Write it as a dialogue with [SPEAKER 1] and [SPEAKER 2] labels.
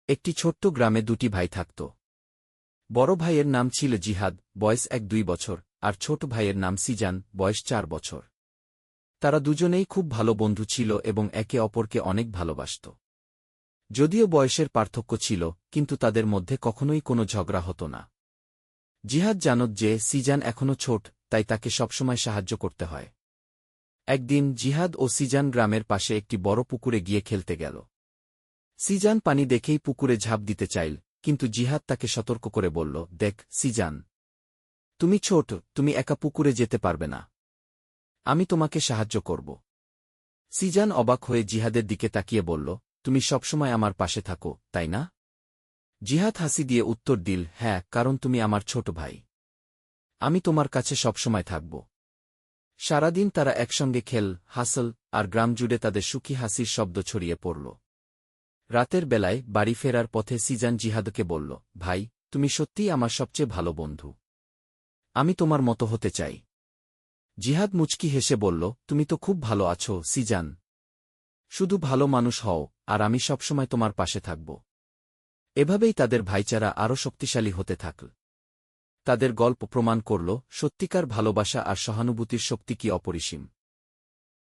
[SPEAKER 1] একটি ছোট্ট গ্রামে দুটি ভাই থাকত। বড় ভাইয়ের নাম ছিল জিহাদ, বয়স 1-2 বছর, আর ছোট ভাইয়ের নাম সিজান, বয়স 4 বছর। তারা দুজনেই খুব ভালো বন্ধু ছিল এবং একে অপরকে অনেক ভালোবাসত। যদিও বয়সের পার্থক্য ছিল, কিন্তু তাদের মধ্যে কখনোই কোনো ঝগড়া হতো না। জিহাদ জানত যে সিজান এখনও ছোট, তাই তাকে সবসময় সাহায্য করতে হয়। একদিন জিহাদ ও সিজান গ্রামের পাশে একটি বড় পুকুরে গিয়ে খেলতে গেল। সিজান পানি দেখেই পুকুরে ঝাঁপ দিতে চাইল, কিন্তু জিহাদ তাকে সতর্ক করে বলল, দেখ সিজান, তুমি ছোট, তুমি একা পুকুরে যেতে পারবে না। আমি তোমাকে সাহায্য করব। সিজান অবাক হয়ে জিহাদের দিকে তাকিয়ে বলল, তুমি সবসময় আমার পাশে থাকো, তাই না? জিহাদ হাসি দিয়ে উত্তর দিল, হ্যাঁ, কারণ তুমি আমার ছোট ভাই। আমি তোমার কাছে সবসময় থাকব। সারাদিন তারা একসঙ্গে খেল, হাসল, আর গ্রাম জুড়ে তাদের সুখী হাসির শব্দ ছড়িয়ে পড়ল। রাতের বেলায় বাড়ি ফেরার পথে সিজান জিহাদকে বলল, ভাই, তুমি সত্যিই আমার সবচেয়ে ভালো বন্ধু। আমি তোমার মতো হতে চাই। জিহাদ মুচকি হেসে বলল, তুমি তো খুব ভালো আছো সিজান। শুধু ভালো মানুষ হও, আর আমি সবসময় তোমার পাশে থাকব। এভাবেই তাদের ভাইচারা আরও শক্তিশালী হতে থাকল। তাদের গল্প প্রমাণ করল, সত্যিকার ভালোবাসা আর সহানুভূতির শক্তি কি অপরিসীম।